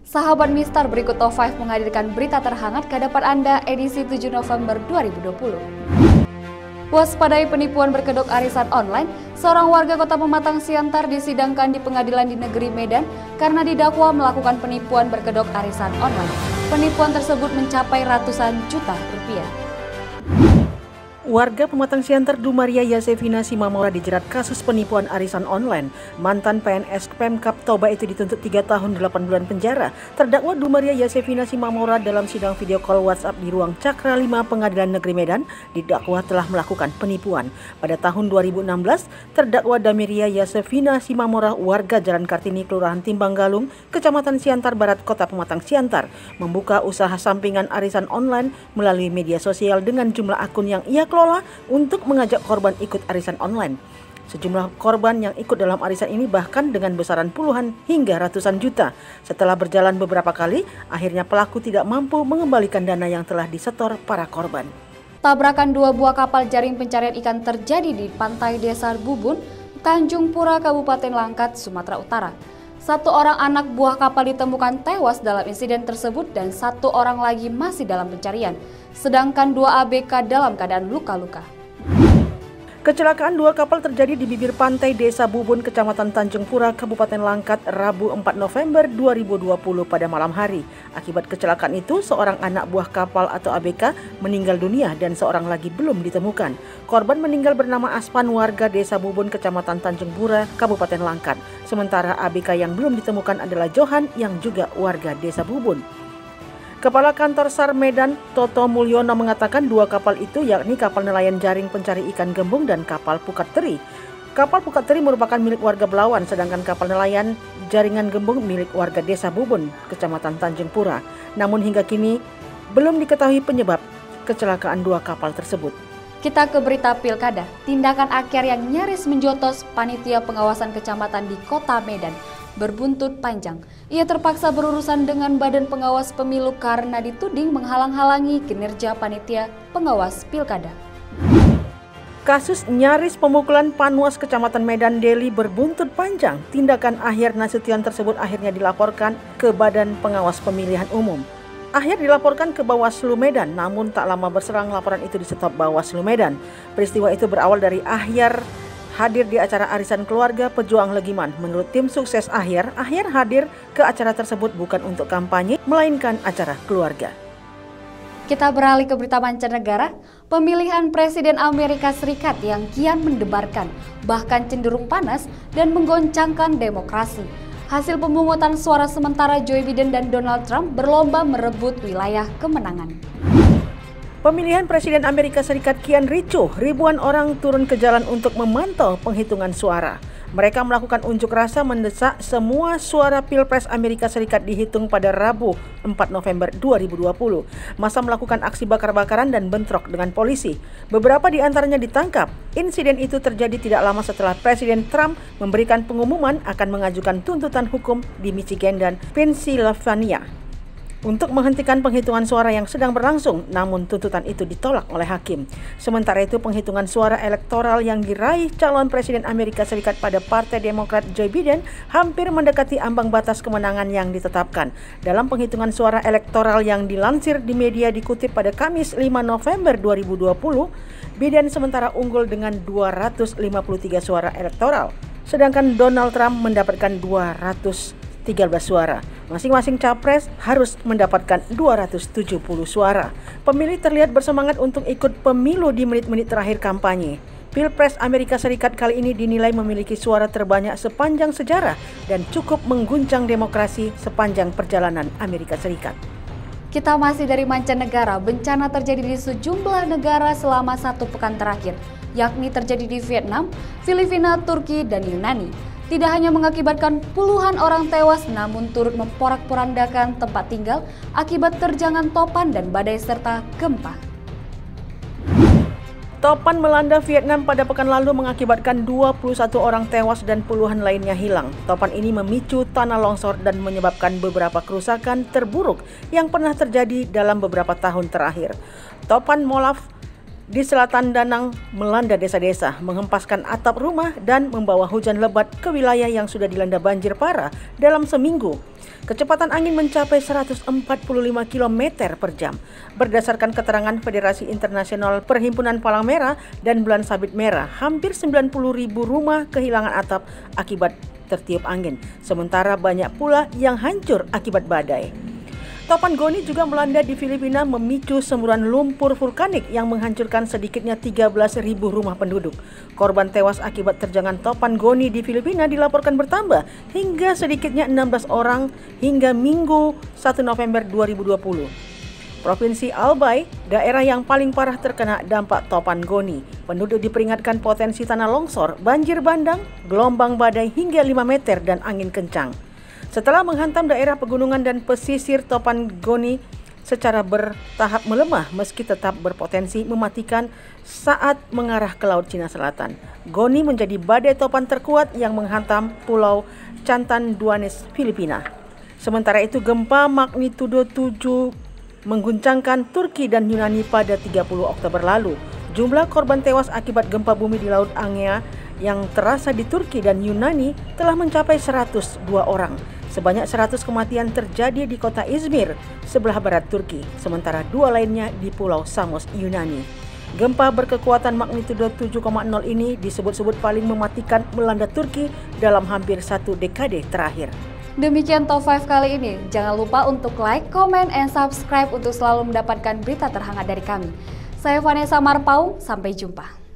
Sahabat Mistar, berikut Top 5 menghadirkan berita terhangat ke hadapan Anda edisi 7 November 2020. Waspadai penipuan berkedok arisan online, seorang warga Kota Pematang Siantar disidangkan di pengadilan di negeri Medan karena didakwa melakukan penipuan berkedok arisan online. Penipuan tersebut mencapai ratusan juta rupiah. Warga Pematang Siantar Dumaria Yasefina Simamora dijerat kasus penipuan arisan online. Mantan PNS Pemkap Toba itu dituntut 3 tahun 8 bulan penjara. Terdakwa Dumaria Yasefina Simamora dalam sidang video call WhatsApp di ruang Cakra 5 Pengadilan Negeri Medan didakwa telah melakukan penipuan. Pada tahun 2016, terdakwa Damiria Yasefina Simamora, warga Jalan Kartini, Kelurahan Timbang Galung, Kecamatan Siantar Barat, Kota Pematang Siantar, membuka usaha sampingan arisan online melalui media sosial dengan jumlah akun yang ia kelola untuk mengajak korban ikut arisan online. Sejumlah korban yang ikut dalam arisan ini bahkan dengan besaran puluhan hingga ratusan juta. Setelah berjalan beberapa kali, akhirnya pelaku tidak mampu mengembalikan dana yang telah disetor para korban. Tabrakan 2 buah kapal jaring pencarian ikan terjadi di pantai Desa Bubun, Tanjung Pura, Kabupaten Langkat, Sumatera Utara. 1 orang anak buah kapal ditemukan tewas dalam insiden tersebut dan 1 orang lagi masih dalam pencarian, sedangkan 2 ABK dalam keadaan luka-luka. Kecelakaan 2 kapal terjadi di bibir pantai Desa Bubun, Kecamatan Tanjung Pura, Kabupaten Langkat, Rabu 4 November 2020 pada malam hari. Akibat kecelakaan itu, seorang anak buah kapal atau ABK meninggal dunia dan seorang lagi belum ditemukan. Korban meninggal bernama Aspan, warga Desa Bubun, Kecamatan Tanjung Pura, Kabupaten Langkat. Sementara ABK yang belum ditemukan adalah Johan yang juga warga Desa Bubun. Kepala Kantor SAR Medan, Toto Mulyono, mengatakan 2 kapal itu yakni kapal nelayan jaring pencari ikan gembung dan kapal pukat teri. Kapal pukat teri merupakan milik warga Belawan, sedangkan kapal nelayan jaringan gembung milik warga Desa Bubun, Kecamatan Tanjung Pura. Namun hingga kini belum diketahui penyebab kecelakaan 2 kapal tersebut. Kita ke berita pilkada. Tindakan akhir yang nyaris menjotos panitia pengawasan kecamatan di Kota Medan berbuntut panjang. Ia terpaksa berurusan dengan Badan Pengawas Pemilu karena dituding menghalang-halangi kinerja panitia pengawas pilkada. Kasus nyaris pemukulan Panwas Kecamatan Medan Deli berbuntut panjang. Tindakan Ahyar Nasution tersebut akhirnya dilaporkan ke Badan Pengawas Pemilihan Umum. Ahyar dilaporkan ke Bawaslu Medan, namun tak lama berserang laporan itu disetop Bawaslu Medan. Peristiwa itu berawal dari Ahyar hadir di acara arisan keluarga pejuang Legiman. Menurut tim sukses Ahyar hadir ke acara tersebut bukan untuk kampanye, melainkan acara keluarga. Kita beralih ke berita mancanegara. Pemilihan Presiden Amerika Serikat yang kian mendebarkan, bahkan cenderung panas dan menggoncangkan demokrasi. Hasil pemungutan suara sementara Joe Biden dan Donald Trump berlomba merebut wilayah kemenangan. Pemilihan Presiden Amerika Serikat kian ricuh, ribuan orang turun ke jalan untuk memantau penghitungan suara. Mereka melakukan unjuk rasa mendesak semua suara Pilpres Amerika Serikat dihitung pada Rabu 4 November 2020. Massa melakukan aksi bakar-bakaran dan bentrok dengan polisi. Beberapa di antaranya ditangkap. Insiden itu terjadi tidak lama setelah Presiden Trump memberikan pengumuman akan mengajukan tuntutan hukum di Michigan dan Pennsylvania untuk menghentikan penghitungan suara yang sedang berlangsung, namun tuntutan itu ditolak oleh hakim. Sementara itu, penghitungan suara elektoral yang diraih calon Presiden Amerika Serikat pada Partai Demokrat Joe Biden hampir mendekati ambang batas kemenangan yang ditetapkan. Dalam penghitungan suara elektoral yang dilansir di media dikutip pada Kamis 5 November 2020, Biden sementara unggul dengan 253 suara elektoral, sedangkan Donald Trump mendapatkan 213 suara. Masing-masing capres harus mendapatkan 270 suara. Pemilih terlihat bersemangat untuk ikut pemilu di menit-menit terakhir kampanye. Pilpres Amerika Serikat kali ini dinilai memiliki suara terbanyak sepanjang sejarah dan cukup mengguncang demokrasi sepanjang perjalanan Amerika Serikat. Kita masih dari mancanegara. Bencana terjadi di sejumlah negara selama 1 pekan terakhir, yakni terjadi di Vietnam, Filipina, Turki, dan Yunani. Tidak hanya mengakibatkan puluhan orang tewas, namun turut memporak-porandakan tempat tinggal akibat terjangan topan dan badai serta gempa. Topan melanda Vietnam pada pekan lalu mengakibatkan 21 orang tewas dan puluhan lainnya hilang. Topan ini memicu tanah longsor dan menyebabkan beberapa kerusakan terburuk yang pernah terjadi dalam beberapa tahun terakhir. Topan Molave di selatan Danang melanda desa-desa, menghempaskan atap rumah dan membawa hujan lebat ke wilayah yang sudah dilanda banjir parah dalam seminggu. Kecepatan angin mencapai 145 km per jam. Berdasarkan keterangan Federasi Internasional Perhimpunan Palang Merah dan Bulan Sabit Merah, hampir 90.000 rumah kehilangan atap akibat tertiup angin, sementara banyak pula yang hancur akibat badai. Topan Goni juga melanda di Filipina, memicu semburan lumpur vulkanik yang menghancurkan sedikitnya 13.000 rumah penduduk. Korban tewas akibat terjangan Topan Goni di Filipina dilaporkan bertambah hingga sedikitnya 16 orang hingga Minggu 1 November 2020. Provinsi Albay, daerah yang paling parah terkena dampak Topan Goni. Penduduk diperingatkan potensi tanah longsor, banjir bandang, gelombang badai hingga 5 meter dan angin kencang. Setelah menghantam daerah pegunungan dan pesisir, Topan Goni secara bertahap melemah meski tetap berpotensi mematikan saat mengarah ke Laut Cina Selatan. Goni menjadi badai topan terkuat yang menghantam Pulau Catanduanes, Filipina. Sementara itu, gempa magnitudo 7 mengguncangkan Turki dan Yunani pada 30 Oktober lalu. Jumlah korban tewas akibat gempa bumi di Laut Angea yang terasa di Turki dan Yunani telah mencapai 102 orang. Sebanyak 100 kematian terjadi di kota Izmir, sebelah barat Turki, sementara 2 lainnya di Pulau Samos, Yunani. Gempa berkekuatan magnitudo 7,0 ini disebut-sebut paling mematikan melanda Turki dalam hampir 1 dekade terakhir. Demikian Top 5 kali ini. Jangan lupa untuk like, comment, and subscribe untuk selalu mendapatkan berita terhangat dari kami. Saya Vanessa Marpaung, sampai jumpa.